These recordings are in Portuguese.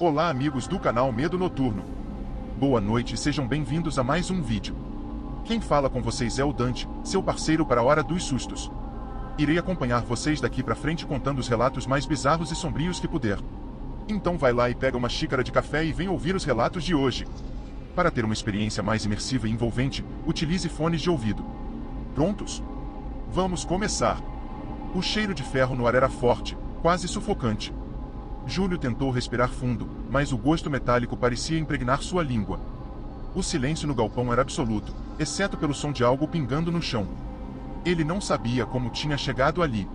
Olá amigos do canal Medo Noturno. Boa noite e sejam bem-vindos a mais um vídeo. Quem fala com vocês é o Dante, seu parceiro para a Hora dos Sustos. Irei acompanhar vocês daqui pra frente contando os relatos mais bizarros e sombrios que puder. Então vai lá e pega uma xícara de café e vem ouvir os relatos de hoje. Para ter uma experiência mais imersiva e envolvente, utilize fones de ouvido. Prontos? Vamos começar. O cheiro de ferro no ar era forte, quase sufocante. Júlio tentou respirar fundo, mas o gosto metálico parecia impregnar sua língua. O silêncio no galpão era absoluto, exceto pelo som de algo pingando no chão. Ele não sabia como tinha chegado ali.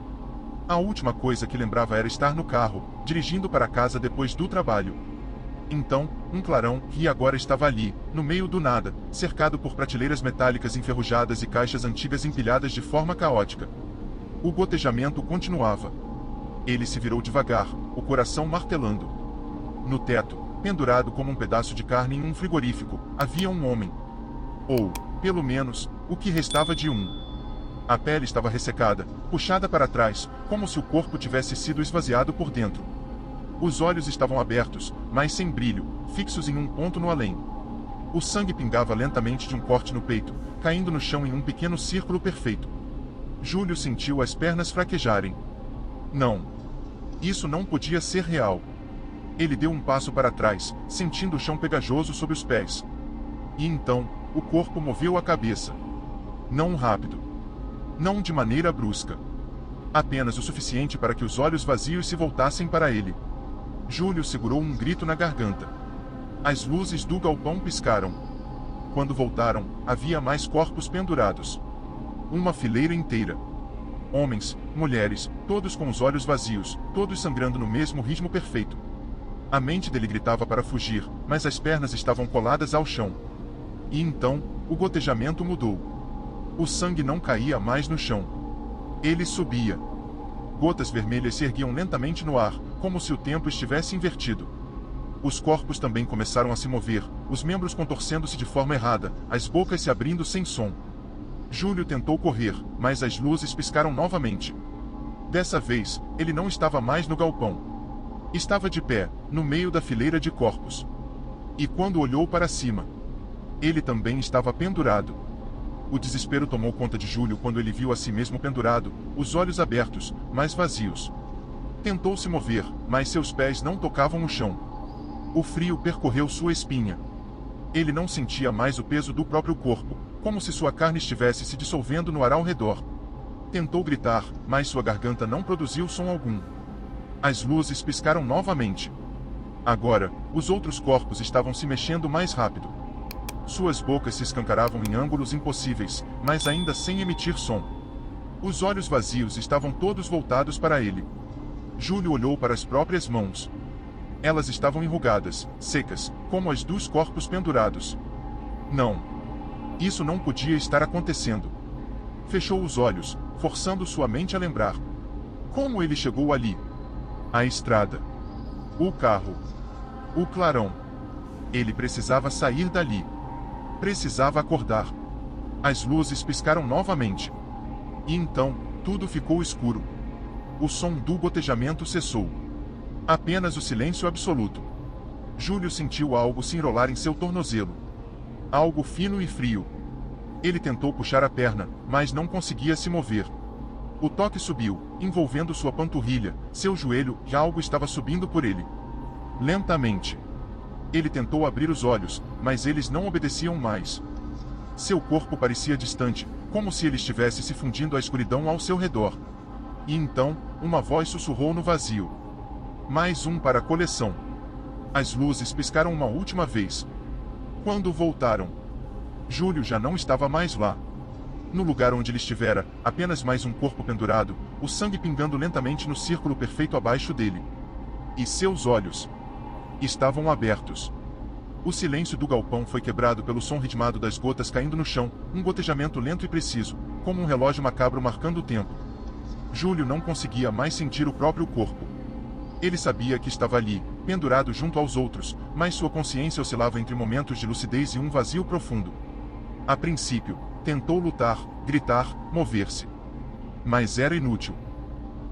A última coisa que lembrava era estar no carro, dirigindo para casa depois do trabalho. Então, um clarão, que agora estava ali, no meio do nada, cercado por prateleiras metálicas enferrujadas e caixas antigas empilhadas de forma caótica. O gotejamento continuava. Ele se virou devagar, o coração martelando. No teto, pendurado como um pedaço de carne em um frigorífico, havia um homem. Ou, pelo menos, o que restava de um. A pele estava ressecada, puxada para trás, como se o corpo tivesse sido esvaziado por dentro. Os olhos estavam abertos, mas sem brilho, fixos em um ponto no além. O sangue pingava lentamente de um corte no peito, caindo no chão em um pequeno círculo perfeito. Júlio sentiu as pernas fraquejarem. Não. Isso não podia ser real. Ele deu um passo para trás, sentindo o chão pegajoso sob os pés. E então, o corpo moveu a cabeça. Não rápido. Não de maneira brusca. Apenas o suficiente para que os olhos vazios se voltassem para ele. Júlio segurou um grito na garganta. As luzes do galpão piscaram. Quando voltaram, havia mais corpos pendurados. Uma fileira inteira. Homens, mulheres, todos com os olhos vazios, todos sangrando no mesmo ritmo perfeito. A mente dele gritava para fugir, mas as pernas estavam coladas ao chão. E então, o gotejamento mudou. O sangue não caía mais no chão. Ele subia. Gotas vermelhas se erguiam lentamente no ar, como se o tempo estivesse invertido. Os corpos também começaram a se mover, os membros contorcendo-se de forma errada, as bocas se abrindo sem som. Júlio tentou correr, mas as luzes piscaram novamente. Dessa vez, ele não estava mais no galpão. Estava de pé, no meio da fileira de corpos. E quando olhou para cima, ele também estava pendurado. O desespero tomou conta de Júlio quando ele viu a si mesmo pendurado, os olhos abertos, mas vazios. Tentou se mover, mas seus pés não tocavam o chão. O frio percorreu sua espinha. Ele não sentia mais o peso do próprio corpo, como se sua carne estivesse se dissolvendo no ar ao redor. Tentou gritar, mas sua garganta não produziu som algum. As luzes piscaram novamente. Agora, os outros corpos estavam se mexendo mais rápido. Suas bocas se escancaravam em ângulos impossíveis, mas ainda sem emitir som. Os olhos vazios estavam todos voltados para ele. Júlio olhou para as próprias mãos. Elas estavam enrugadas, secas, como as dos corpos pendurados. Não. Isso não podia estar acontecendo. Fechou os olhos, forçando sua mente a lembrar. Como ele chegou ali? A estrada. O carro. O clarão. Ele precisava sair dali. Precisava acordar. As luzes piscaram novamente. E então, tudo ficou escuro. O som do gotejamento cessou. Apenas o silêncio absoluto. Júlio sentiu algo se enrolar em seu tornozelo. Algo fino e frio. Ele tentou puxar a perna, mas não conseguia se mover. O toque subiu, envolvendo sua panturrilha, seu joelho, e algo estava subindo por ele. Lentamente. Ele tentou abrir os olhos, mas eles não obedeciam mais. Seu corpo parecia distante, como se ele estivesse se fundindo à escuridão ao seu redor. E então, uma voz sussurrou no vazio. Mais um para a coleção. As luzes piscaram uma última vez. Quando voltaram, Júlio já não estava mais lá. No lugar onde ele estivera, apenas mais um corpo pendurado, o sangue pingando lentamente no círculo perfeito abaixo dele. E seus olhos estavam abertos. O silêncio do galpão foi quebrado pelo som ritmado das gotas caindo no chão, um gotejamento lento e preciso, como um relógio macabro marcando o tempo. Júlio não conseguia mais sentir o próprio corpo. Ele sabia que estava ali, pendurado junto aos outros, mas sua consciência oscilava entre momentos de lucidez e um vazio profundo. A princípio, tentou lutar, gritar, mover-se. Mas era inútil.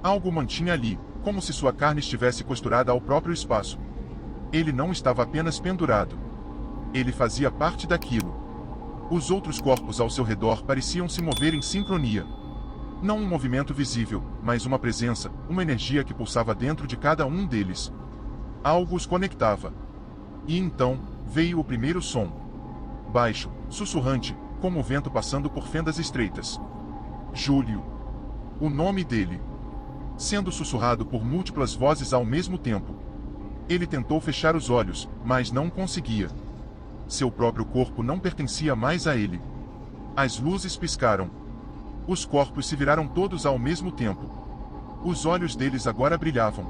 Algo o mantinha ali, como se sua carne estivesse costurada ao próprio espaço. Ele não estava apenas pendurado. Ele fazia parte daquilo. Os outros corpos ao seu redor pareciam se mover em sincronia. Não um movimento visível, mas uma presença, uma energia que pulsava dentro de cada um deles. Algo os conectava. E então, veio o primeiro som. Baixo, sussurrante, como o vento passando por fendas estreitas. Júlio. O nome dele. Sendo sussurrado por múltiplas vozes ao mesmo tempo. Ele tentou fechar os olhos, mas não conseguia. Seu próprio corpo não pertencia mais a ele. As luzes piscaram. Os corpos se viraram todos ao mesmo tempo. Os olhos deles agora brilhavam.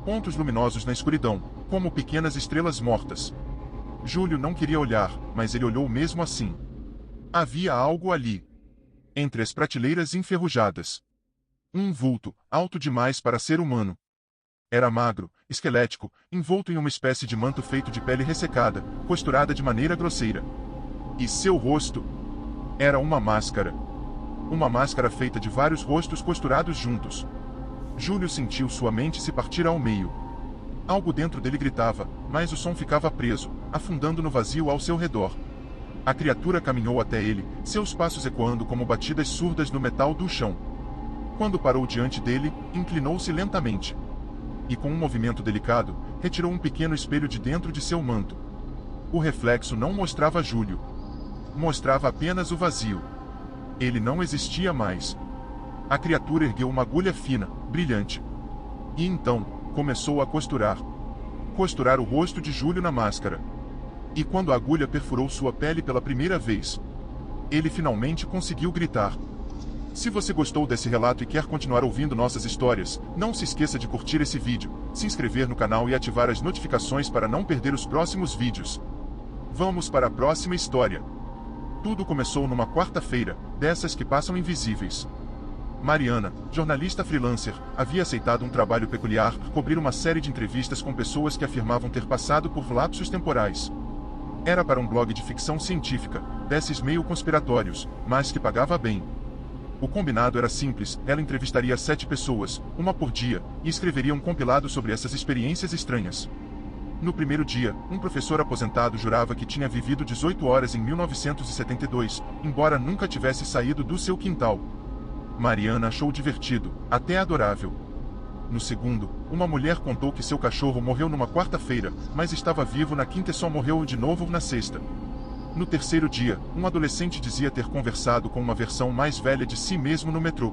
Pontos luminosos na escuridão, como pequenas estrelas mortas. Júlio não queria olhar, mas ele olhou mesmo assim. Havia algo ali. Entre as prateleiras enferrujadas. Um vulto, alto demais para ser humano. Era magro, esquelético, envolto em uma espécie de manto feito de pele ressecada, costurada de maneira grosseira. E seu rosto era uma máscara. Uma máscara feita de vários rostos costurados juntos. Júlio sentiu sua mente se partir ao meio. Algo dentro dele gritava, mas o som ficava preso, afundando no vazio ao seu redor. A criatura caminhou até ele, seus passos ecoando como batidas surdas no metal do chão. Quando parou diante dele, inclinou-se lentamente. E com um movimento delicado, retirou um pequeno espelho de dentro de seu manto. O reflexo não mostrava Júlio. Mostrava apenas o vazio. Ele não existia mais. A criatura ergueu uma agulha fina, brilhante. E então, começou a costurar. Costurar o rosto de Júlio na máscara. E quando a agulha perfurou sua pele pela primeira vez, ele finalmente conseguiu gritar. Se você gostou desse relato e quer continuar ouvindo nossas histórias, não se esqueça de curtir esse vídeo, se inscrever no canal e ativar as notificações para não perder os próximos vídeos. Vamos para a próxima história. Tudo começou numa quarta-feira, dessas que passam invisíveis. Mariana, jornalista freelancer, havia aceitado um trabalho peculiar, cobrir uma série de entrevistas com pessoas que afirmavam ter passado por lapsos temporais. Era para um blog de ficção científica, desses meio conspiratórios, mas que pagava bem. O combinado era simples, ela entrevistaria 7 pessoas, uma por dia, e escreveria um compilado sobre essas experiências estranhas. No primeiro dia, um professor aposentado jurava que tinha vivido 18 horas em 1972, embora nunca tivesse saído do seu quintal. Mariana achou divertido, até adorável. No segundo, uma mulher contou que seu cachorro morreu numa quarta-feira, mas estava vivo na quinta e só morreu de novo na sexta. No terceiro dia, um adolescente dizia ter conversado com uma versão mais velha de si mesmo no metrô.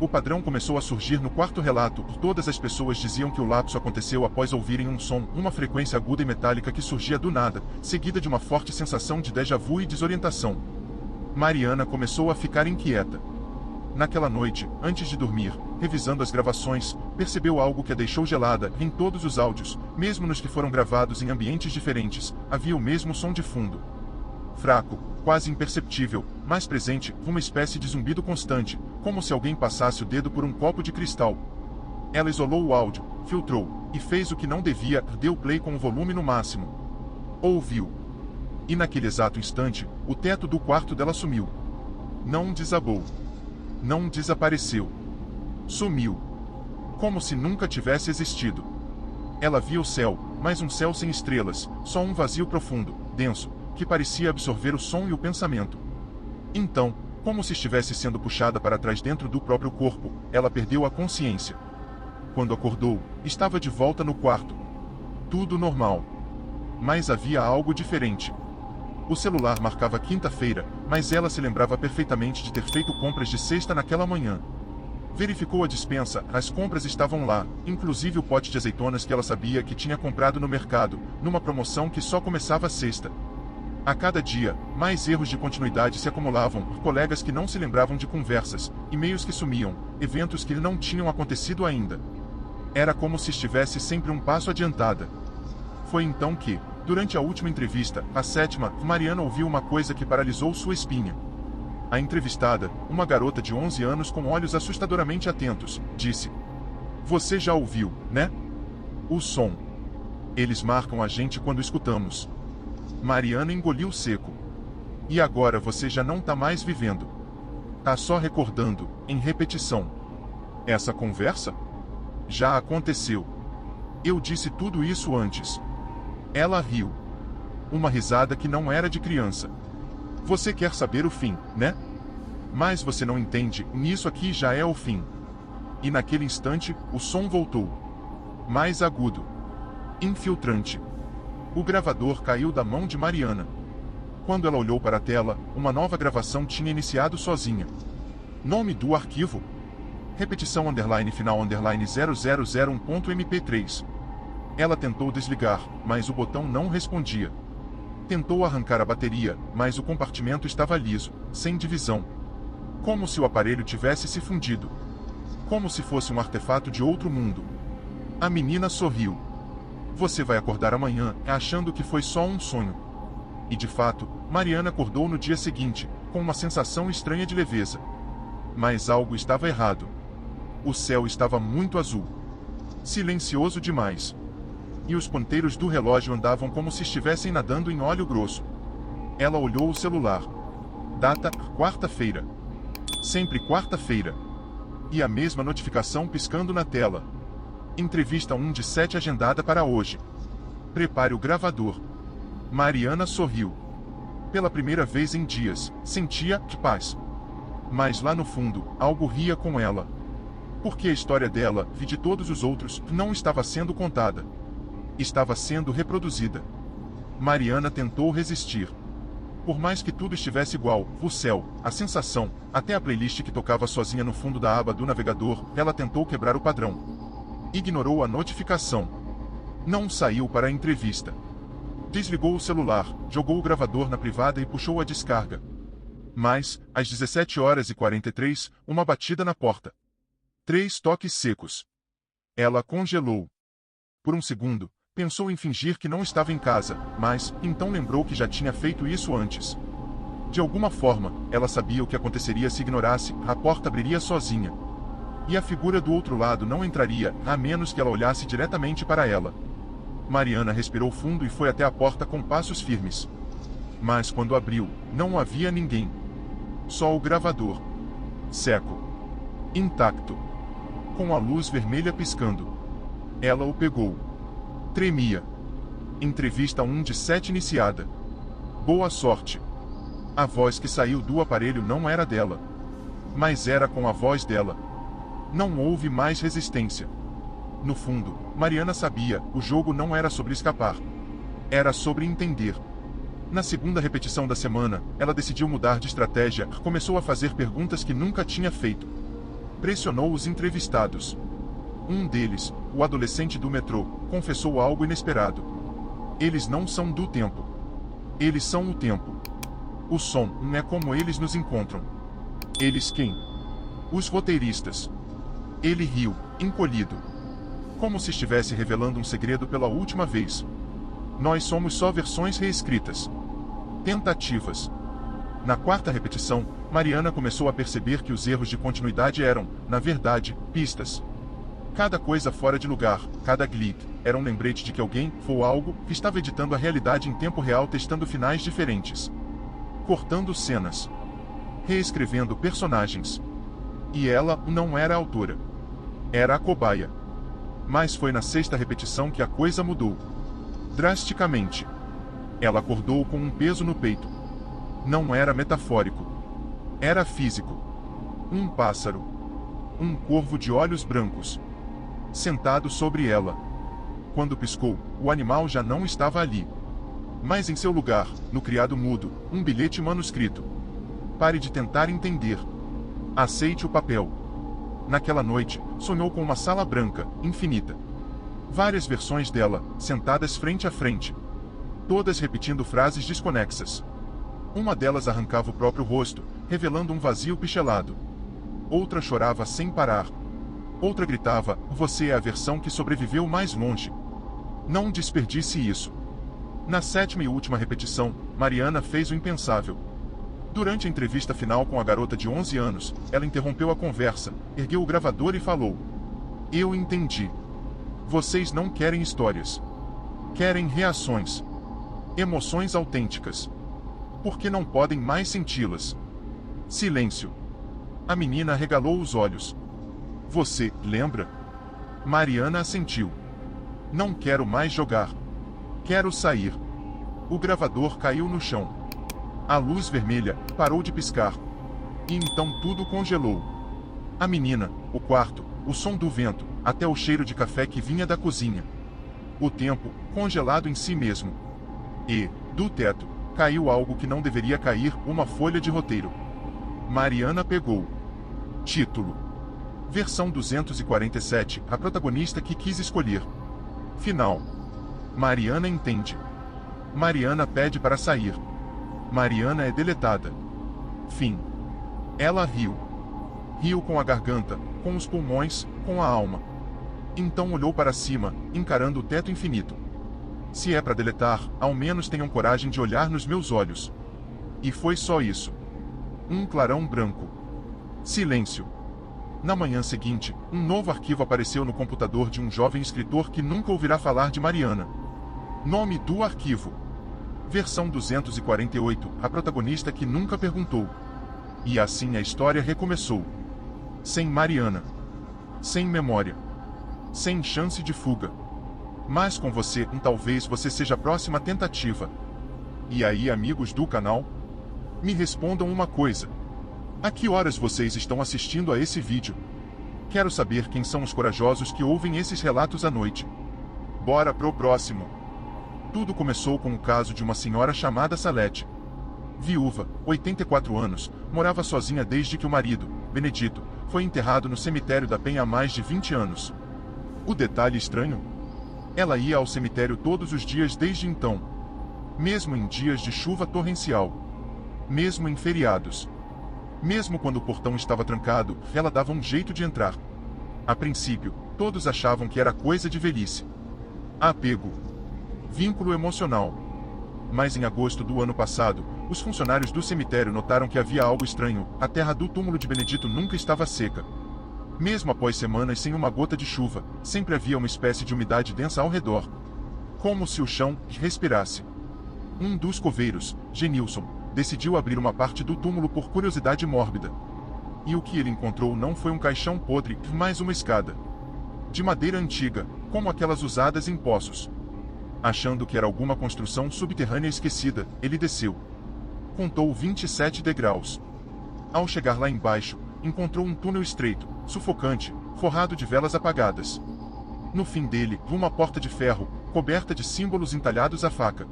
O padrão começou a surgir no quarto relato, todas as pessoas diziam que o lapso aconteceu após ouvirem um som, uma frequência aguda e metálica que surgia do nada, seguida de uma forte sensação de déjà vu e desorientação. Mariana começou a ficar inquieta. Naquela noite, antes de dormir, revisando as gravações, percebeu algo que a deixou gelada. Em todos os áudios, mesmo nos que foram gravados em ambientes diferentes, havia o mesmo som de fundo. Fraco, quase imperceptível, mas presente, uma espécie de zumbido constante, como se alguém passasse o dedo por um copo de cristal. Ela isolou o áudio, filtrou, e fez o que não devia, deu play com o volume no máximo. Ouviu. E naquele exato instante, o teto do quarto dela sumiu. Não desabou. Não desapareceu. Sumiu. Como se nunca tivesse existido. Ela via o céu, mas um céu sem estrelas, só um vazio profundo, denso, que parecia absorver o som e o pensamento. Então, como se estivesse sendo puxada para trás dentro do próprio corpo, ela perdeu a consciência. Quando acordou, estava de volta no quarto. Tudo normal. Mas havia algo diferente. O celular marcava quinta-feira, mas ela se lembrava perfeitamente de ter feito compras de sexta naquela manhã. Verificou a despensa, as compras estavam lá, inclusive o pote de azeitonas que ela sabia que tinha comprado no mercado, numa promoção que só começava sexta. A cada dia, mais erros de continuidade se acumulavam, colegas que não se lembravam de conversas, e-mails que sumiam, eventos que não tinham acontecido ainda. Era como se estivesse sempre um passo adiantada. Foi então que, durante a última entrevista, a 7ª, Mariana ouviu uma coisa que paralisou sua espinha. A entrevistada, uma garota de 11 anos com olhos assustadoramente atentos, disse: "Você já ouviu, né? O som. Eles marcam a gente quando escutamos." Mariana engoliu seco. "E agora você já não tá mais vivendo. Tá só recordando, em repetição. Essa conversa? Já aconteceu. Eu disse tudo isso antes." Ela riu. Uma risada que não era de criança. Você quer saber o fim, né? Mas você não entende, nisso aqui já é o fim. E naquele instante, o som voltou. Mais agudo. Infiltrante. O gravador caiu da mão de Mariana. Quando ela olhou para a tela, uma nova gravação tinha iniciado sozinha. Nome do arquivo? Repetição underline final underline 0001.mp3. Ela tentou desligar, mas o botão não respondia. Tentou arrancar a bateria, mas o compartimento estava liso, sem divisão. Como se o aparelho tivesse se fundido. Como se fosse um artefato de outro mundo. A menina sorriu. Você vai acordar amanhã, achando que foi só um sonho. E de fato, Mariana acordou no dia seguinte, com uma sensação estranha de leveza. Mas algo estava errado. O céu estava muito azul. Silencioso demais. E os ponteiros do relógio andavam como se estivessem nadando em óleo grosso. Ela olhou o celular. Data: quarta-feira. Sempre quarta-feira. E a mesma notificação piscando na tela. Entrevista 1 de 7 agendada para hoje. Prepare o gravador. Mariana sorriu. Pela primeira vez em dias, sentia paz. Mas lá no fundo, algo ria com ela. Porque a história dela, e de todos os outros, não estava sendo contada. Estava sendo reproduzida. Mariana tentou resistir. Por mais que tudo estivesse igual, o céu, a sensação, até a playlist que tocava sozinha no fundo da aba do navegador, ela tentou quebrar o padrão. Ignorou a notificação. Não saiu para a entrevista. Desligou o celular, jogou o gravador na privada e puxou a descarga. Mas, às 17h43, uma batida na porta. 3 toques secos. Ela congelou. Por um segundo, pensou em fingir que não estava em casa, mas, então lembrou que já tinha feito isso antes. De alguma forma, ela sabia o que aconteceria se ignorasse, a porta abriria sozinha. E a figura do outro lado não entraria, a menos que ela olhasse diretamente para ela. Mariana respirou fundo e foi até a porta com passos firmes. Mas quando abriu, não havia ninguém. Só o gravador. Seco. Intacto. Com a luz vermelha piscando. Ela o pegou. Tremia. Entrevista 1 de 7 iniciada. Boa sorte. A voz que saiu do aparelho não era dela. Mas era com a voz dela. Não houve mais resistência. No fundo, Mariana sabia, o jogo não era sobre escapar. Era sobre entender. Na segunda repetição da semana, ela decidiu mudar de estratégia, começou a fazer perguntas que nunca tinha feito. Pressionou os entrevistados. Um deles, o adolescente do metrô, confessou algo inesperado. Eles não são do tempo. Eles são o tempo. O som não é como eles nos encontram. Eles quem? Os roteiristas. Ele riu, encolhido. Como se estivesse revelando um segredo pela última vez. Nós somos só versões reescritas. Tentativas. Na quarta repetição, Mariana começou a perceber que os erros de continuidade eram, na verdade, pistas. Cada coisa fora de lugar, cada glitch, era um lembrete de que alguém, ou algo, estava editando a realidade em tempo real testando finais diferentes. Cortando cenas. Reescrevendo personagens. E ela não era a autora. Era a cobaia. Mas foi na sexta repetição que a coisa mudou. Drasticamente. Ela acordou com um peso no peito. Não era metafórico. Era físico. Um pássaro. Um corvo de olhos brancos. Sentado sobre ela. Quando piscou, o animal já não estava ali. Mas em seu lugar, no criado mudo, um bilhete manuscrito. Pare de tentar entender. Aceite o papel. Naquela noite, sonhou com uma sala branca, infinita. Várias versões dela, sentadas frente a frente. Todas repetindo frases desconexas. Uma delas arrancava o próprio rosto, revelando um vazio pixelado. Outra chorava sem parar. Outra gritava, você é a versão que sobreviveu mais longe. Não desperdice isso. Na sétima e última repetição, Mariana fez o impensável. Durante a entrevista final com a garota de 11 anos, ela interrompeu a conversa, ergueu o gravador e falou. Eu entendi. Vocês não querem histórias. Querem reações. Emoções autênticas. Porque não podem mais senti-las. Silêncio. A menina arregalou os olhos. Você, lembra? Mariana assentiu. Não quero mais jogar. Quero sair. O gravador caiu no chão. A luz vermelha parou de piscar. E então tudo congelou. A menina, o quarto, o som do vento, até o cheiro de café que vinha da cozinha. O tempo, congelado em si mesmo. E, do teto, caiu algo que não deveria cair, uma folha de roteiro. Mariana pegou. Título. Versão 247, a protagonista que quis escolher. Final. Mariana entende. Mariana pede para sair. Mariana é deletada. Fim. Ela riu. Riu com a garganta, com os pulmões, com a alma. Então olhou para cima, encarando o teto infinito. Se é para deletar, ao menos tenham coragem de olhar nos meus olhos. E foi só isso. Um clarão branco. Silêncio. Na manhã seguinte, um novo arquivo apareceu no computador de um jovem escritor que nunca ouvirá falar de Mariana. Nome do arquivo. Versão 248, a protagonista que nunca perguntou. E assim a história recomeçou. Sem Mariana. Sem memória. Sem chance de fuga. Mas com você, talvez você seja a próxima tentativa. E aí, amigos do canal? Me respondam uma coisa. A que horas vocês estão assistindo a esse vídeo? Quero saber quem são os corajosos que ouvem esses relatos à noite. Bora pro próximo. Tudo começou com o caso de uma senhora chamada Salete. Viúva, 84 anos, morava sozinha desde que o marido, Benedito, foi enterrado no cemitério da Penha há mais de 20 anos. O detalhe estranho? Ela ia ao cemitério todos os dias desde então. Mesmo em dias de chuva torrencial. Mesmo em feriados. Mesmo quando o portão estava trancado, ela dava um jeito de entrar. A princípio, todos achavam que era coisa de velhice. Apego. Vínculo emocional. Mas em agosto do ano passado, os funcionários do cemitério notaram que havia algo estranho. A terra do túmulo de Benedito nunca estava seca. Mesmo após semanas sem uma gota de chuva, sempre havia uma espécie de umidade densa ao redor. Como se o chão respirasse. Um dos coveiros, Genilson, decidiu abrir uma parte do túmulo por curiosidade mórbida. E o que ele encontrou não foi um caixão podre, mas uma escada. De madeira antiga, como aquelas usadas em poços. Achando que era alguma construção subterrânea esquecida, ele desceu. Contou 27 degraus. Ao chegar lá embaixo, encontrou um túnel estreito, sufocante, forrado de velas apagadas. No fim dele, uma porta de ferro, coberta de símbolos entalhados à faca.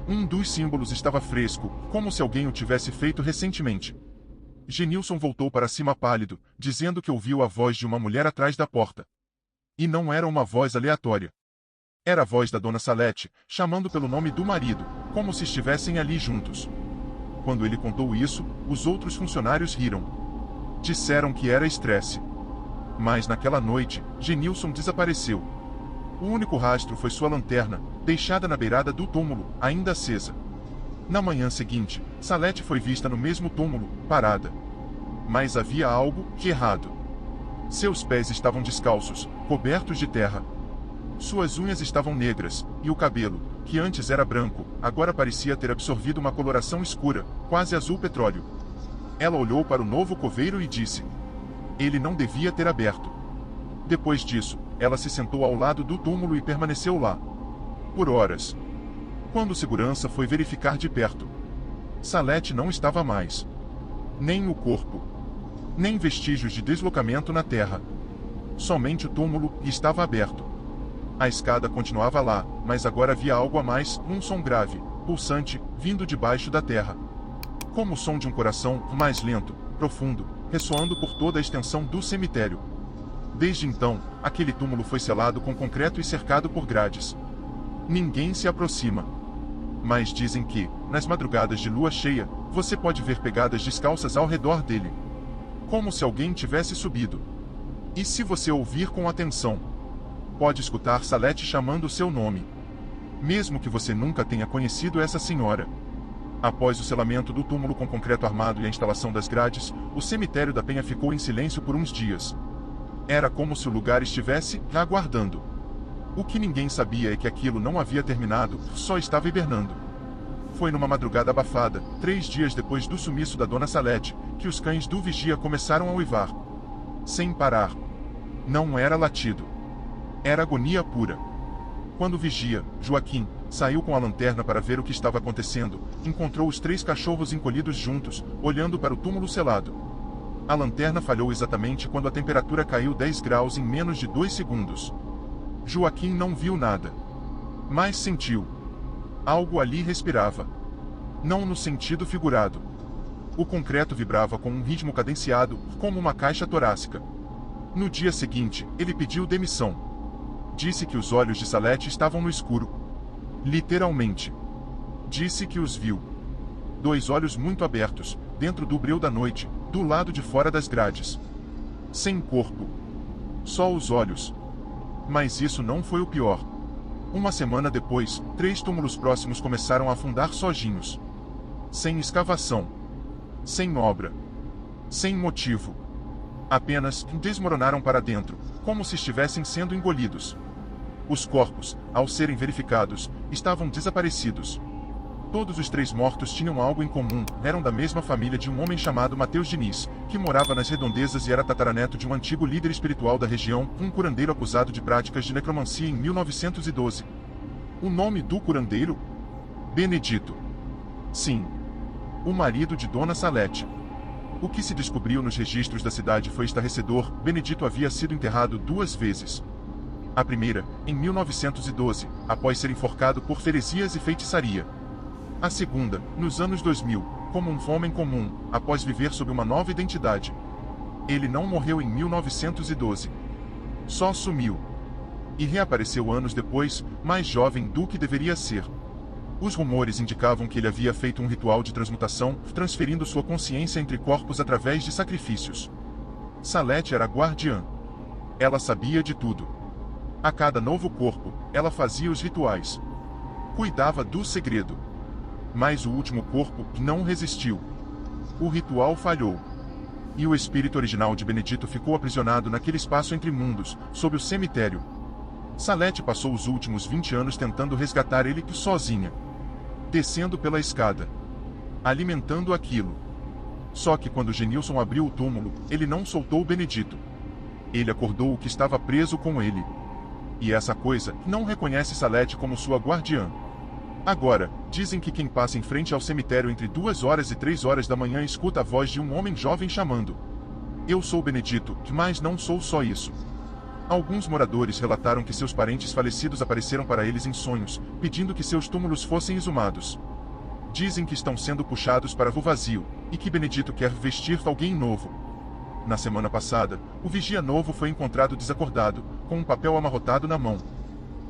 Um dos símbolos estava fresco, como se alguém o tivesse feito recentemente. Genilson voltou para cima pálido, dizendo que ouviu a voz de uma mulher atrás da porta. E não era uma voz aleatória. Era a voz da dona Salete, chamando pelo nome do marido, como se estivessem ali juntos. Quando ele contou isso, os outros funcionários riram. Disseram que era estresse. Mas naquela noite, Genilson desapareceu. O único rastro foi sua lanterna, deixada na beirada do túmulo, ainda acesa. Na manhã seguinte, Salete foi vista no mesmo túmulo, parada. Mas havia algo de errado. Seus pés estavam descalços, cobertos de terra. Suas unhas estavam negras, e o cabelo, que antes era branco, agora parecia ter absorvido uma coloração escura, quase azul petróleo. Ela olhou para o novo coveiro e disse: ele não devia ter aberto. Depois disso, ela se sentou ao lado do túmulo e permaneceu lá. Por horas. Quando o segurança foi verificar de perto, Salete não estava mais. Nem o corpo. Nem vestígios de deslocamento na terra. Somente o túmulo estava aberto. A escada continuava lá, mas agora havia algo a mais, um som grave, pulsante, vindo de baixo da terra. Como o som de um coração, mais lento, profundo, ressoando por toda a extensão do cemitério. Desde então, aquele túmulo foi selado com concreto e cercado por grades. Ninguém se aproxima. Mas dizem que, nas madrugadas de lua cheia, você pode ver pegadas descalças ao redor dele. Como se alguém tivesse subido. E se você ouvir com atenção, pode escutar Salete chamando o seu nome. Mesmo que você nunca tenha conhecido essa senhora. Após o selamento do túmulo com concreto armado e a instalação das grades, o cemitério da Penha ficou em silêncio por uns dias. Era como se o lugar estivesse aguardando. O que ninguém sabia é que aquilo não havia terminado, só estava hibernando. Foi numa madrugada abafada, 3 dias depois do sumiço da dona Salete, que os cães do vigia começaram a uivar. Sem parar. Não era latido. Era agonia pura. Quando o vigia, Joaquim, Saiu com a lanterna para ver o que estava acontecendo. Encontrou os 3 cachorros encolhidos juntos, olhando para o túmulo selado. A lanterna falhou exatamente quando a temperatura caiu 10 graus em menos de 2 segundos. Joaquim não viu nada. Mas sentiu. Algo ali respirava. Não no sentido figurado. O concreto vibrava com um ritmo cadenciado, como uma caixa torácica. No dia seguinte, ele pediu demissão. Disse que os olhos de Salete estavam no escuro. Literalmente. Disse que os viu. 2 olhos muito abertos, dentro do breu da noite, do lado de fora das grades. Sem corpo. Só os olhos. Mas isso não foi o pior. Uma semana depois, 3 túmulos próximos começaram a afundar sozinhos. Sem escavação. Sem obra. Sem motivo. Apenas desmoronaram para dentro, como se estivessem sendo engolidos. Os corpos, ao serem verificados, estavam desaparecidos. Todos os 3 mortos tinham algo em comum, eram da mesma família de um homem chamado Mateus Diniz, que morava nas redondezas e era tataraneto de um antigo líder espiritual da região, um curandeiro acusado de práticas de necromancia em 1912. O nome do curandeiro? Benedito. Sim. O marido de Dona Salete. O que se descobriu nos registros da cidade foi estarrecedor. Benedito havia sido enterrado 2 vezes. A primeira, em 1912, após ser enforcado por heresias e feitiçaria. A segunda, nos anos 2000, como um homem comum, após viver sob uma nova identidade. Ele não morreu em 1912. Só sumiu. E reapareceu anos depois, mais jovem do que deveria ser. Os rumores indicavam que ele havia feito um ritual de transmutação, transferindo sua consciência entre corpos através de sacrifícios. Salete era guardiã. Ela sabia de tudo. A cada novo corpo, ela fazia os rituais. Cuidava do segredo. Mas o último corpo não resistiu. O ritual falhou. E o espírito original de Benedito ficou aprisionado naquele espaço entre mundos, sob o cemitério. Salete passou os últimos 20 anos tentando resgatar ele sozinha. Descendo pela escada. Alimentando aquilo. Só que quando Genilson abriu o túmulo, ele não soltou o Benedito. Ele acordou o que estava preso com ele. E essa coisa não reconhece Salete como sua guardiã. Agora, dizem que quem passa em frente ao cemitério entre 2 horas e 3 horas da manhã escuta a voz de um homem jovem chamando: "Eu sou Benedito, mas não sou só isso." Alguns moradores relataram que seus parentes falecidos apareceram para eles em sonhos, pedindo que seus túmulos fossem exumados. Dizem que estão sendo puxados para o vazio, e que Benedito quer vestir alguém novo. Na semana passada, o vigia novo foi encontrado desacordado, com um papel amarrotado na mão.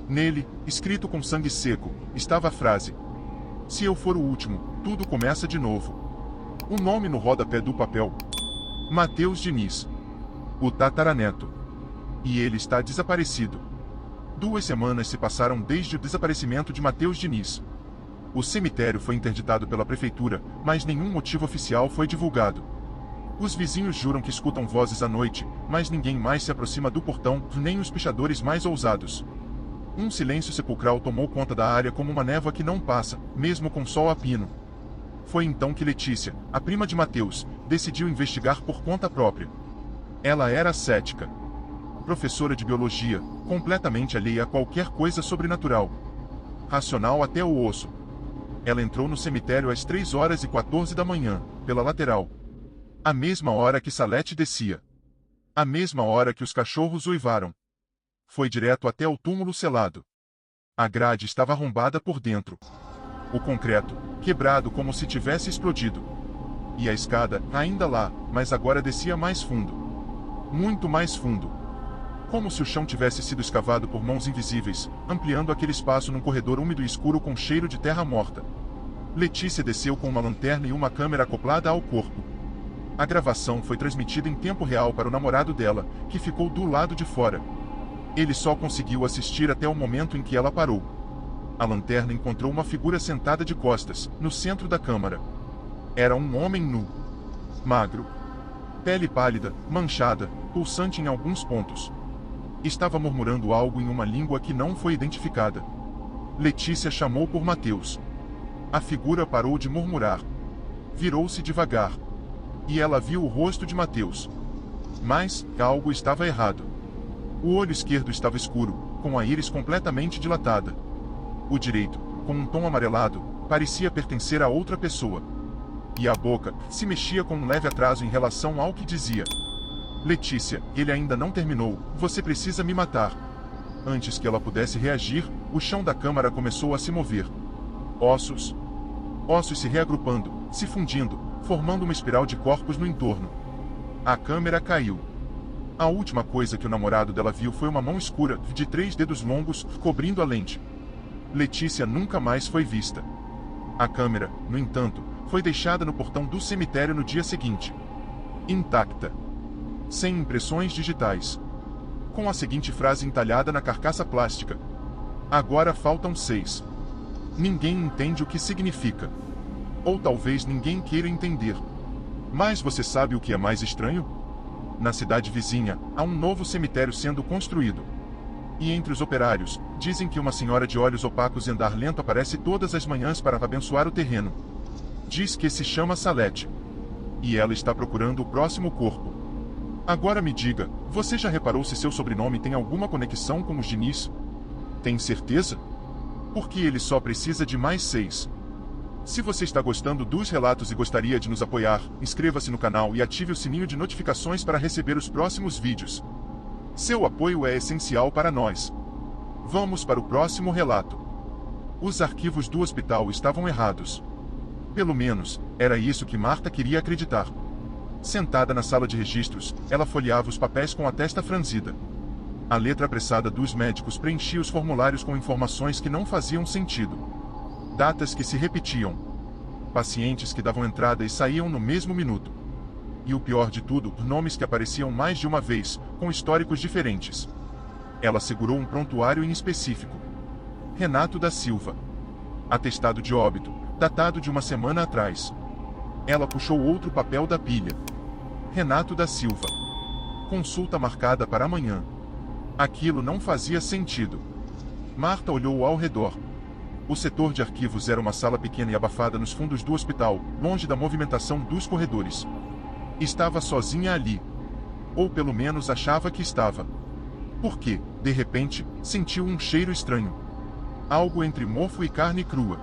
Nele, escrito com sangue seco, estava a frase: "Se eu for o último, tudo começa de novo." O nome no rodapé do papel: Mateus Diniz. O tataraneto. E ele está desaparecido. 2 semanas se passaram desde o desaparecimento de Mateus Diniz. O cemitério foi interditado pela prefeitura, mas nenhum motivo oficial foi divulgado. Os vizinhos juram que escutam vozes à noite, mas ninguém mais se aproxima do portão, nem os pichadores mais ousados. Um silêncio sepulcral tomou conta da área como uma névoa que não passa, mesmo com sol a pino. Foi então que Letícia, a prima de Mateus, decidiu investigar por conta própria. Ela era cética. Professora de biologia, completamente alheia a qualquer coisa sobrenatural. Racional até o osso. Ela entrou no cemitério às 3 horas e 14 da manhã, pela lateral. A mesma hora que Salete descia. A mesma hora que os cachorros uivaram. Foi direto até o túmulo selado. A grade estava arrombada por dentro. O concreto, quebrado como se tivesse explodido. E a escada, ainda lá, mas agora descia mais fundo. Muito mais fundo. Como se o chão tivesse sido escavado por mãos invisíveis, ampliando aquele espaço num corredor úmido e escuro com cheiro de terra morta. Letícia desceu com uma lanterna e uma câmera acoplada ao corpo. A gravação foi transmitida em tempo real para o namorado dela, que ficou do lado de fora. Ele só conseguiu assistir até o momento em que ela parou. A lanterna encontrou uma figura sentada de costas, no centro da câmara. Era um homem nu. Magro. Pele pálida, manchada, pulsante em alguns pontos. Estava murmurando algo em uma língua que não foi identificada. Letícia chamou por Mateus. A figura parou de murmurar. Virou-se devagar. E ela viu o rosto de Mateus. Mas, algo estava errado. O olho esquerdo estava escuro, com a íris completamente dilatada. O direito, com um tom amarelado, parecia pertencer a outra pessoa. E a boca se mexia com um leve atraso em relação ao que dizia. Letícia, ele ainda não terminou, você precisa me matar. Antes que ela pudesse reagir, o chão da câmara começou a se mover. Ossos se reagrupando, se fundindo, formando uma espiral de corpos no entorno. A câmera caiu. A última coisa que o namorado dela viu foi uma mão escura, de 3 dedos longos, cobrindo a lente. Letícia nunca mais foi vista. A câmera, no entanto, foi deixada no portão do cemitério no dia seguinte. Intacta. Sem impressões digitais. Com a seguinte frase entalhada na carcaça plástica: agora faltam 6. Ninguém entende o que significa. Ou talvez ninguém queira entender. Mas você sabe o que é mais estranho? Na cidade vizinha, há um novo cemitério sendo construído. E entre os operários, dizem que uma senhora de olhos opacos e andar lento aparece todas as manhãs para abençoar o terreno. Diz que se chama Salete. E ela está procurando o próximo corpo. Agora me diga, você já reparou se seu sobrenome tem alguma conexão com os Diniz? Tem certeza? Porque ele só precisa de mais 6. Se você está gostando dos relatos e gostaria de nos apoiar, inscreva-se no canal e ative o sininho de notificações para receber os próximos vídeos. Seu apoio é essencial para nós. Vamos para o próximo relato. Os arquivos do hospital estavam errados. Pelo menos, era isso que Marta queria acreditar. Sentada na sala de registros, ela folheava os papéis com a testa franzida. A letra apressada dos médicos preenchia os formulários com informações que não faziam sentido. Datas que se repetiam. Pacientes que davam entrada e saíam no mesmo minuto. E o pior de tudo, nomes que apareciam mais de uma vez, com históricos diferentes. Ela segurou um prontuário em específico. Renato da Silva. Atestado de óbito, datado de uma semana atrás. Ela puxou outro papel da pilha. Renato da Silva. Consulta marcada para amanhã. Aquilo não fazia sentido. Marta olhou ao redor. O setor de arquivos era uma sala pequena e abafada nos fundos do hospital, longe da movimentação dos corredores. Estava sozinha ali. Ou pelo menos achava que estava. Porque, de repente, sentiu um cheiro estranho. Algo entre mofo e carne crua.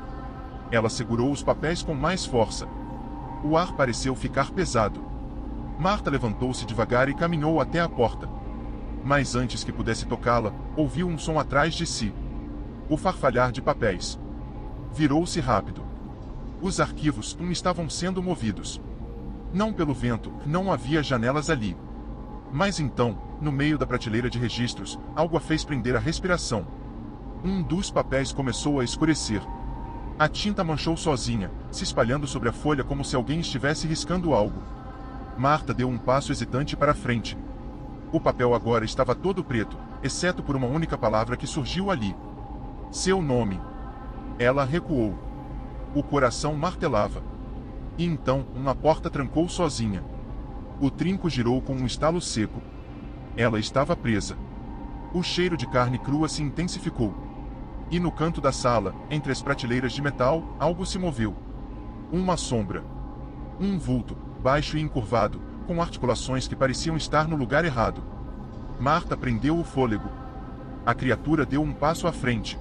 Ela segurou os papéis com mais força. O ar pareceu ficar pesado. Marta levantou-se devagar e caminhou até a porta. Mas antes que pudesse tocá-la, ouviu um som atrás de si. O farfalhar de papéis. Virou-se rápido. Os arquivos estavam sendo movidos. Não pelo vento, não havia janelas ali. Mas então, no meio da prateleira de registros, algo a fez prender a respiração. Um dos papéis começou a escurecer. A tinta manchou sozinha, se espalhando sobre a folha como se alguém estivesse riscando algo. Marta deu um passo hesitante para frente. O papel agora estava todo preto, exceto por uma única palavra que surgiu ali. Seu nome. Ela recuou. O coração martelava. E então, uma porta trancou sozinha. O trinco girou com um estalo seco. Ela estava presa. O cheiro de carne crua se intensificou. E no canto da sala, entre as prateleiras de metal, algo se moveu. Uma sombra. Um vulto, baixo e encurvado, com articulações que pareciam estar no lugar errado. Marta prendeu o fôlego. A criatura deu um passo à frente.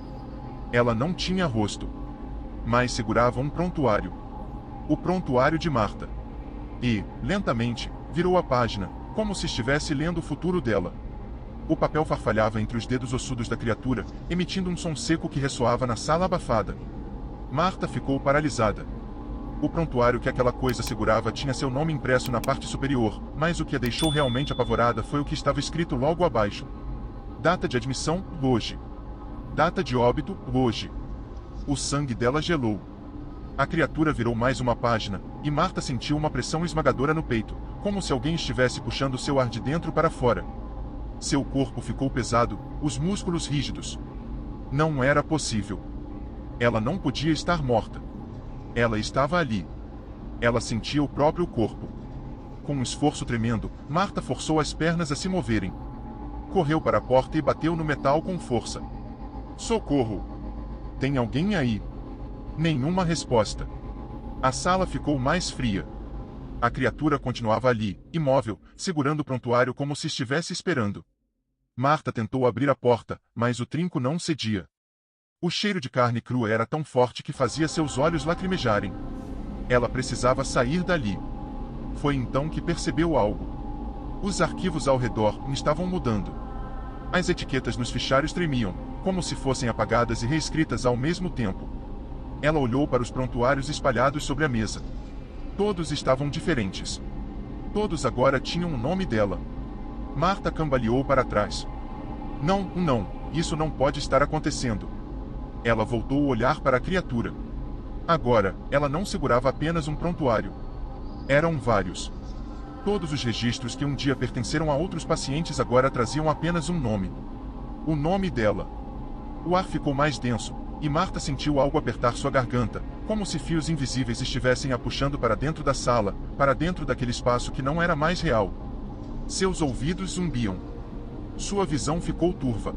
Ela não tinha rosto. Mas segurava um prontuário. O prontuário de Marta. E, lentamente, virou a página, como se estivesse lendo o futuro dela. O papel farfalhava entre os dedos ossudos da criatura, emitindo um som seco que ressoava na sala abafada. Marta ficou paralisada. O prontuário que aquela coisa segurava tinha seu nome impresso na parte superior, mas o que a deixou realmente apavorada foi o que estava escrito logo abaixo. Data de admissão, hoje. Data de óbito, hoje. O sangue dela gelou. A criatura virou mais uma página, e Marta sentiu uma pressão esmagadora no peito, como se alguém estivesse puxando seu ar de dentro para fora. Seu corpo ficou pesado, os músculos rígidos. Não era possível. Ela não podia estar morta. Ela estava ali. Ela sentia o próprio corpo. Com um esforço tremendo, Marta forçou as pernas a se moverem. Correu para a porta e bateu no metal com força. Socorro! Tem alguém aí? Nenhuma resposta. A sala ficou mais fria. A criatura continuava ali, imóvel, segurando o prontuário como se estivesse esperando. Marta tentou abrir a porta, mas o trinco não cedia. O cheiro de carne crua era tão forte que fazia seus olhos lacrimejarem. Ela precisava sair dali. Foi então que percebeu algo. Os arquivos ao redor estavam mudando. As etiquetas nos fichários tremiam, como se fossem apagadas e reescritas ao mesmo tempo. Ela olhou para os prontuários espalhados sobre a mesa. Todos estavam diferentes. Todos agora tinham o nome dela. Marta cambaleou para trás. Não, isso não pode estar acontecendo. Ela voltou a olhar para a criatura. Agora, ela não segurava apenas um prontuário. Eram vários. Todos os registros que um dia pertenceram a outros pacientes agora traziam apenas um nome. O nome dela. O ar ficou mais denso, e Marta sentiu algo apertar sua garganta, como se fios invisíveis estivessem a puxando para dentro da sala, para dentro daquele espaço que não era mais real. Seus ouvidos zumbiam. Sua visão ficou turva.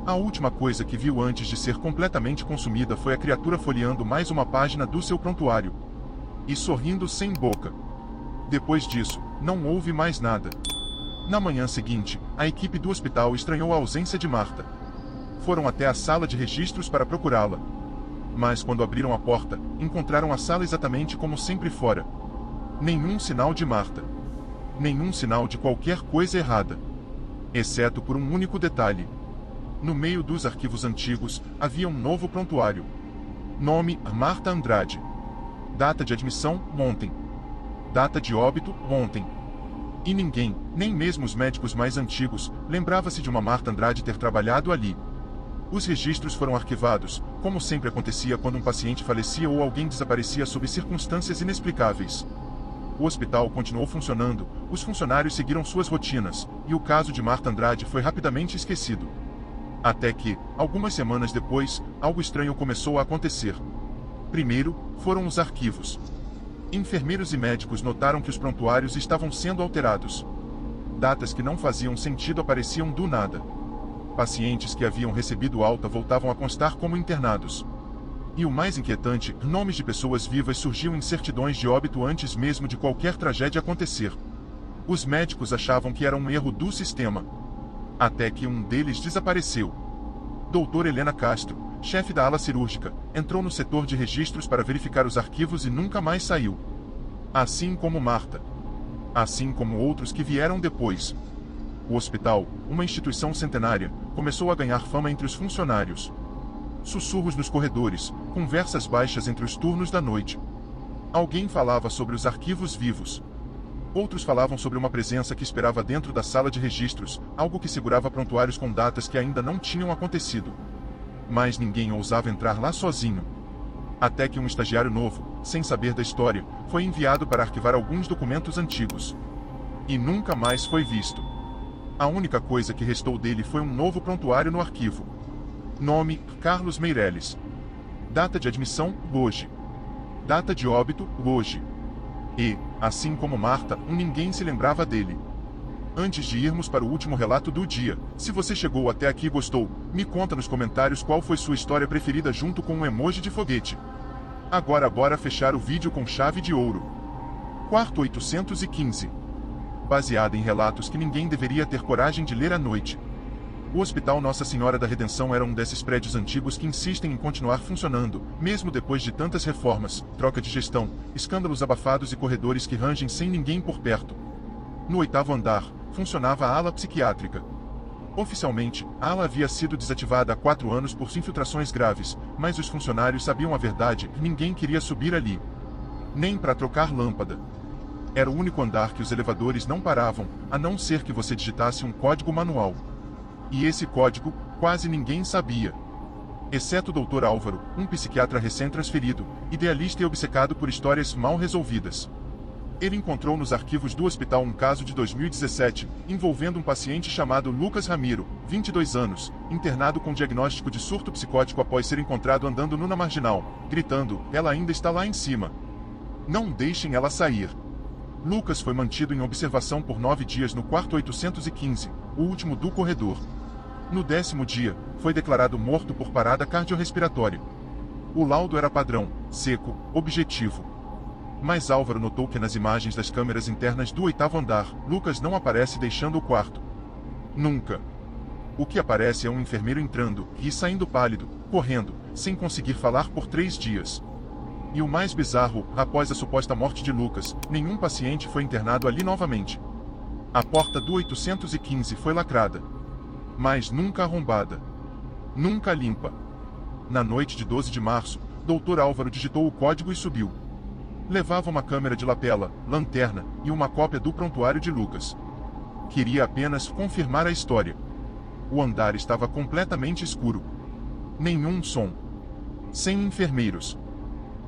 A última coisa que viu antes de ser completamente consumida foi a criatura folheando mais uma página do seu prontuário. E sorrindo sem boca. Depois disso, não houve mais nada. Na manhã seguinte, a equipe do hospital estranhou a ausência de Marta. Foram até a sala de registros para procurá-la. Mas quando abriram a porta, encontraram a sala exatamente como sempre fora. Nenhum sinal de Marta. Nenhum sinal de qualquer coisa errada. Exceto por um único detalhe. No meio dos arquivos antigos, havia um novo prontuário. Nome: Marta Andrade. Data de admissão: ontem. Data de óbito: ontem. E ninguém, nem mesmo os médicos mais antigos, lembrava-se de uma Marta Andrade ter trabalhado ali. Os registros foram arquivados, como sempre acontecia quando um paciente falecia ou alguém desaparecia sob circunstâncias inexplicáveis. O hospital continuou funcionando, os funcionários seguiram suas rotinas, e o caso de Marta Andrade foi rapidamente esquecido. Até que, algumas semanas depois, algo estranho começou a acontecer. Primeiro, foram os arquivos. Enfermeiros e médicos notaram que os prontuários estavam sendo alterados. Datas que não faziam sentido apareciam do nada. Pacientes que haviam recebido alta voltavam a constar como internados. E o mais inquietante, nomes de pessoas vivas surgiam em certidões de óbito antes mesmo de qualquer tragédia acontecer. Os médicos achavam que era um erro do sistema. Até que um deles desapareceu. Doutora Helena Castro, chefe da ala cirúrgica, entrou no setor de registros para verificar os arquivos e nunca mais saiu. Assim como Marta. Assim como outros que vieram depois. O hospital, uma instituição centenária, começou a ganhar fama entre os funcionários. Sussurros nos corredores, conversas baixas entre os turnos da noite. Alguém falava sobre os arquivos vivos. Outros falavam sobre uma presença que esperava dentro da sala de registros, algo que segurava prontuários com datas que ainda não tinham acontecido. Mas ninguém ousava entrar lá sozinho. Até que um estagiário novo, sem saber da história, foi enviado para arquivar alguns documentos antigos. E nunca mais foi visto. A única coisa que restou dele foi um novo prontuário no arquivo. Nome: Carlos Meireles. Data de admissão: hoje. Data de óbito: hoje. E, assim como Marta, ninguém se lembrava dele. Antes de irmos para o último relato do dia, se você chegou até aqui e gostou, me conta nos comentários qual foi sua história preferida junto com um emoji de foguete. Agora bora fechar o vídeo com chave de ouro. Quarto 815. Baseada em relatos que ninguém deveria ter coragem de ler à noite. O Hospital Nossa Senhora da Redenção era um desses prédios antigos que insistem em continuar funcionando, mesmo depois de tantas reformas, troca de gestão, escândalos abafados e corredores que rangem sem ninguém por perto. No 8º andar, funcionava a ala psiquiátrica. Oficialmente, a ala havia sido desativada há 4 anos por infiltrações graves, mas os funcionários sabiam a verdade e ninguém queria subir ali. Nem para trocar lâmpada. Era o único andar que os elevadores não paravam, a não ser que você digitasse um código manual. E esse código, quase ninguém sabia. Exceto o Dr. Álvaro, um psiquiatra recém-transferido, idealista e obcecado por histórias mal resolvidas. Ele encontrou nos arquivos do hospital um caso de 2017, envolvendo um paciente chamado Lucas Ramiro, 22 anos, internado com diagnóstico de surto psicótico após ser encontrado andando numa marginal, gritando: "Ela ainda está lá em cima. Não deixem ela sair." Lucas foi mantido em observação por 9 dias no quarto 815, o último do corredor. No 10º dia, foi declarado morto por parada cardiorrespiratória. O laudo era padrão, seco, objetivo. Mas Álvaro notou que nas imagens das câmeras internas do 8º andar, Lucas não aparece deixando o quarto. Nunca. O que aparece é um enfermeiro entrando e saindo pálido, correndo, sem conseguir falar por 3 dias. E o mais bizarro, após a suposta morte de Lucas, nenhum paciente foi internado ali novamente. A porta do 815 foi lacrada, mas nunca arrombada, nunca limpa. Na noite de 12 de março, Dr. Álvaro digitou o código e subiu. Levava uma câmera de lapela, lanterna e uma cópia do prontuário de Lucas. Queria apenas confirmar a história. O andar estava completamente escuro. Nenhum som. Sem enfermeiros.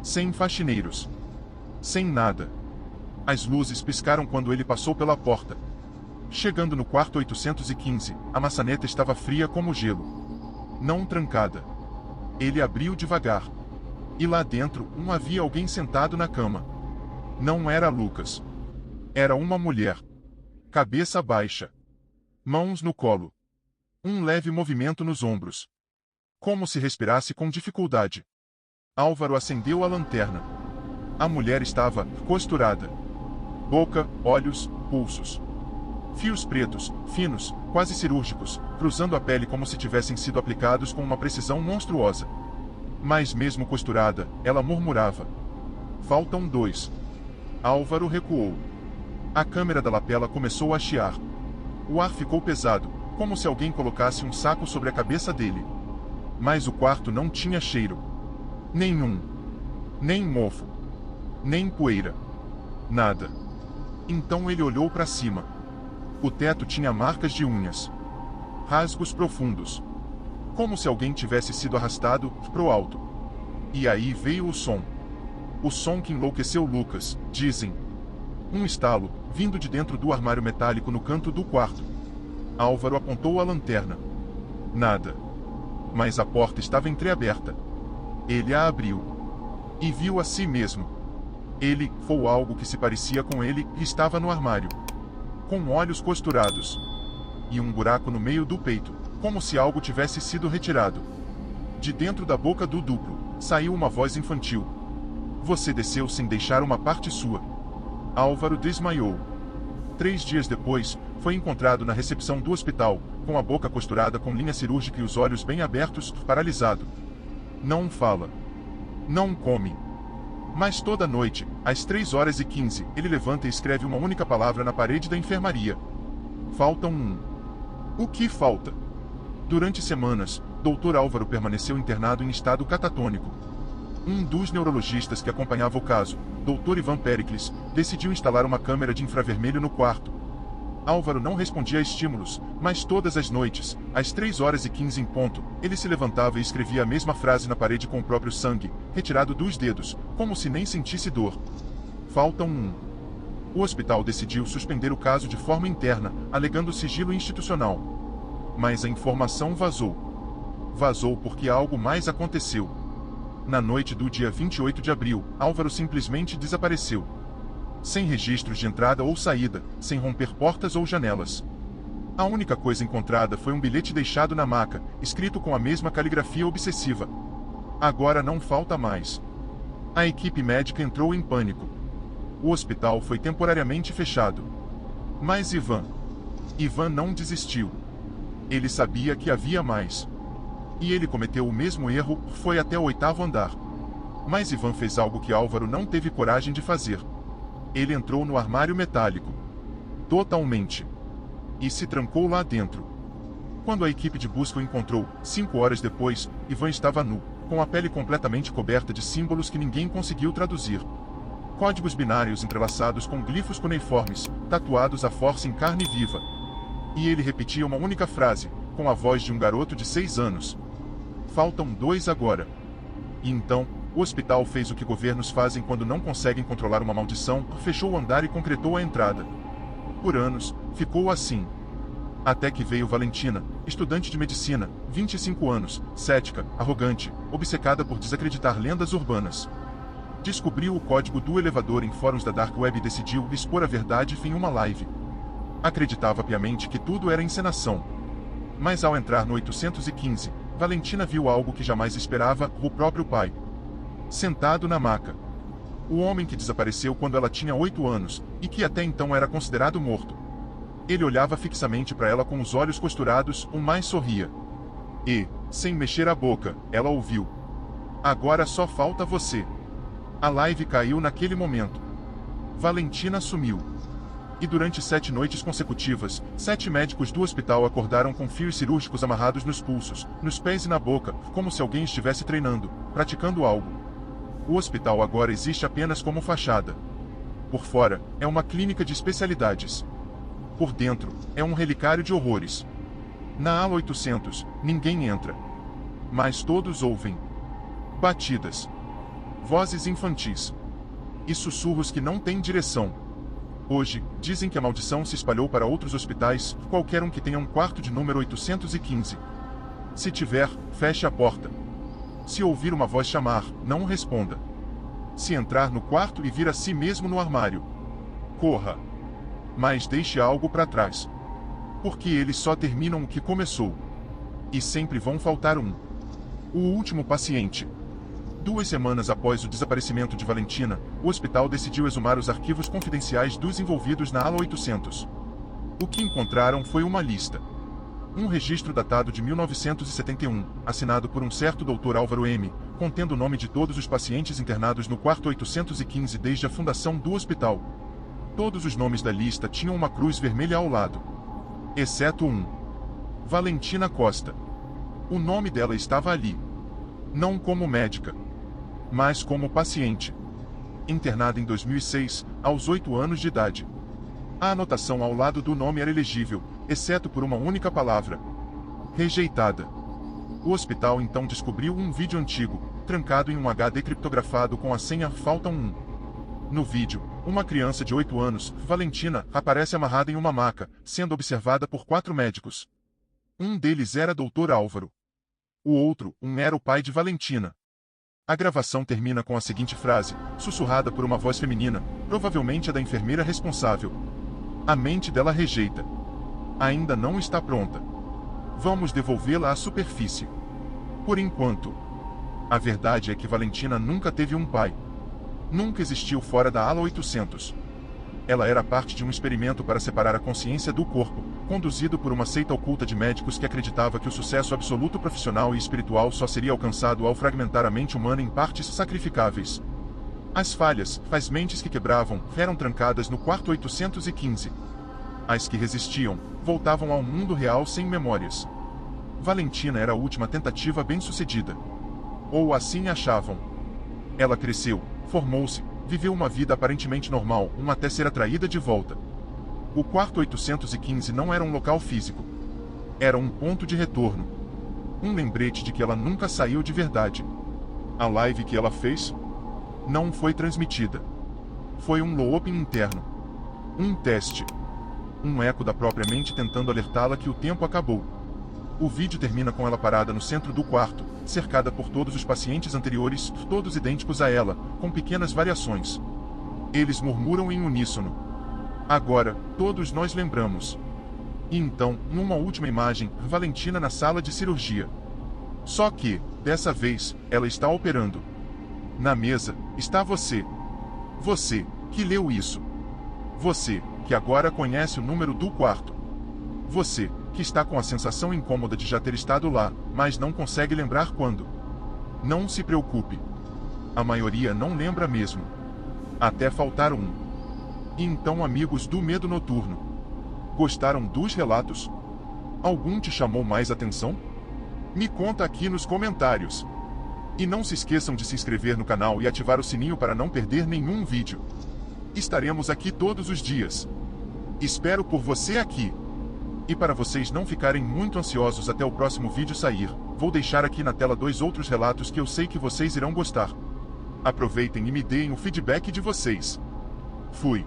Sem faxineiros. Sem nada. As luzes piscaram quando ele passou pela porta. Chegando no quarto 815, a maçaneta estava fria como gelo. Não trancada. Ele abriu devagar. E lá dentro, havia alguém sentado na cama. Não era Lucas. Era uma mulher. Cabeça baixa. Mãos no colo. Um leve movimento nos ombros. Como se respirasse com dificuldade. Álvaro acendeu a lanterna. A mulher estava costurada. Boca, olhos, pulsos. Fios pretos, finos, quase cirúrgicos, cruzando a pele como se tivessem sido aplicados com uma precisão monstruosa. Mas mesmo costurada, ela murmurava. Faltam 2. Álvaro recuou. A câmera da lapela começou a chiar. O ar ficou pesado, como se alguém colocasse um saco sobre a cabeça dele. Mas o quarto não tinha cheiro. Nenhum. Nem mofo. Nem poeira. Nada. Então ele olhou para cima. O teto tinha marcas de unhas. Rasgos profundos. Como se alguém tivesse sido arrastado pro alto. E aí veio o som. O som que enlouqueceu Lucas, dizem. Um estalo, vindo de dentro do armário metálico no canto do quarto. Álvaro apontou a lanterna. Nada. Mas a porta estava entreaberta. Ele a abriu. E viu a si mesmo. Ele, ou algo que se parecia com ele, estava no armário. Com olhos costurados. E um buraco no meio do peito, como se algo tivesse sido retirado. De dentro da boca do duplo, saiu uma voz infantil. Você desceu sem deixar uma parte sua. Álvaro desmaiou. 3 dias depois, foi encontrado na recepção do hospital, com a boca costurada com linha cirúrgica e os olhos bem abertos, paralisado. Não fala. Não come. Mas toda noite, às 3h15, ele levanta e escreve uma única palavra na parede da enfermaria. Faltam 1. O que falta? Durante semanas, Dr. Álvaro permaneceu internado em estado catatônico. Um dos neurologistas que acompanhava o caso, Dr. Ivan Pericles, decidiu instalar uma câmera de infravermelho no quarto. Álvaro não respondia a estímulos, mas todas as noites, às 3h15 em ponto, ele se levantava e escrevia a mesma frase na parede com o próprio sangue, retirado dos dedos, como se nem sentisse dor. Faltam 1. O hospital decidiu suspender o caso de forma interna, alegando sigilo institucional. Mas a informação vazou. Vazou porque algo mais aconteceu. Na noite do dia 28 de abril, Álvaro simplesmente desapareceu. Sem registros de entrada ou saída, sem romper portas ou janelas. A única coisa encontrada foi um bilhete deixado na maca, escrito com a mesma caligrafia obsessiva. Agora não falta mais. A equipe médica entrou em pânico. O hospital foi temporariamente fechado. Mas Ivan não desistiu. Ele sabia que havia mais. E ele cometeu o mesmo erro, foi até o 8º andar. Mas Ivan fez algo que Álvaro não teve coragem de fazer. Ele entrou no armário metálico. Totalmente. E se trancou lá dentro. Quando a equipe de busca o encontrou, 5 horas depois, Ivan estava nu, com a pele completamente coberta de símbolos que ninguém conseguiu traduzir. Códigos binários entrelaçados com glifos cuneiformes, tatuados à força em carne viva. E ele repetia uma única frase, com a voz de um garoto de 6 anos. Faltam 2 agora. E então, o hospital fez o que governos fazem quando não conseguem controlar uma maldição, fechou o andar e concretou a entrada. Por anos, ficou assim. Até que veio Valentina, estudante de medicina, 25 anos, cética, arrogante, obcecada por desacreditar lendas urbanas. Descobriu o código do elevador em fóruns da Dark Web e decidiu expor a verdade em uma live. Acreditava piamente que tudo era encenação. Mas ao entrar no 815, Valentina viu algo que jamais esperava, o próprio pai. Sentado na maca. O homem que desapareceu quando ela tinha 8 anos, e que até então era considerado morto. Ele olhava fixamente para ela com os olhos costurados, o mais sorria. E, sem mexer a boca, ela ouviu. Agora só falta você. A live caiu naquele momento. Valentina sumiu. E durante 7 noites consecutivas, 7 médicos do hospital acordaram com fios cirúrgicos amarrados nos pulsos, nos pés e na boca, como se alguém estivesse treinando, praticando algo. O hospital agora existe apenas como fachada. Por fora, é uma clínica de especialidades. Por dentro, é um relicário de horrores. Na ala 800, ninguém entra. Mas todos ouvem. Batidas. Vozes infantis. E sussurros que não têm direção. Hoje, dizem que a maldição se espalhou para outros hospitais, qualquer um que tenha um quarto de número 815. Se tiver, feche a porta. Se ouvir uma voz chamar, não responda. Se entrar no quarto e vir a si mesmo no armário, corra. Mas deixe algo para trás. Porque eles só terminam o que começou. E sempre vão faltar um. O último paciente. 2 semanas após o desaparecimento de Valentina, o hospital decidiu exumar os arquivos confidenciais dos envolvidos na ala 800. O que encontraram foi uma lista. Um registro datado de 1971, assinado por um certo Dr. Álvaro M., contendo o nome de todos os pacientes internados no quarto 815 desde a fundação do hospital. Todos os nomes da lista tinham uma cruz vermelha ao lado. Exceto um. Valentina Costa. O nome dela estava ali. Não como médica, mas como paciente. Internada em 2006, aos 8 anos de idade. A anotação ao lado do nome era ilegível, exceto por uma única palavra. Rejeitada. O hospital então descobriu um vídeo antigo, trancado em um HD criptografado com a senha Falta 1. No vídeo, uma criança de 8 anos, Valentina, aparece amarrada em uma maca, sendo observada por 4 médicos. Um deles era Dr. Álvaro. O outro, era o pai de Valentina. A gravação termina com a seguinte frase, sussurrada por uma voz feminina, provavelmente a da enfermeira responsável. A mente dela rejeita. Ainda não está pronta. Vamos devolvê-la à superfície. Por enquanto. A verdade é que Valentina nunca teve um pai. Nunca existiu fora da ala 800. Ela era parte de um experimento para separar a consciência do corpo, conduzido por uma seita oculta de médicos que acreditava que o sucesso absoluto profissional e espiritual só seria alcançado ao fragmentar a mente humana em partes sacrificáveis. As falhas, as mentes que quebravam, eram trancadas no quarto 815. As que resistiam, voltavam ao mundo real sem memórias. Valentina era a última tentativa bem-sucedida. Ou assim achavam. Ela cresceu, formou-se, viveu uma vida aparentemente normal, até ser atraída de volta. O quarto 815 não era um local físico. Era um ponto de retorno. Um lembrete de que ela nunca saiu de verdade. A live que ela fez não foi transmitida. Foi um looping interno. Um teste. Um eco da própria mente tentando alertá-la que o tempo acabou. O vídeo termina com ela parada no centro do quarto, cercada por todos os pacientes anteriores, todos idênticos a ela, com pequenas variações. Eles murmuram em uníssono. Agora, todos nós lembramos. E então, numa última imagem, Valentina na sala de cirurgia. Só que, dessa vez, ela está operando. Na mesa, está você. Você, que leu isso. Você, que agora conhece o número do quarto. Você, que está com a sensação incômoda de já ter estado lá, mas não consegue lembrar quando. Não se preocupe. A maioria não lembra mesmo. Até faltar um. E então, amigos do Medo Noturno, gostaram dos relatos? Algum te chamou mais atenção? Me conta aqui nos comentários. E não se esqueçam de se inscrever no canal e ativar o sininho para não perder nenhum vídeo. Estaremos aqui todos os dias. Espero por você aqui. E para vocês não ficarem muito ansiosos até o próximo vídeo sair, vou deixar aqui na tela 2 outros relatos que eu sei que vocês irão gostar. Aproveitem e me deem o feedback de vocês. Fui.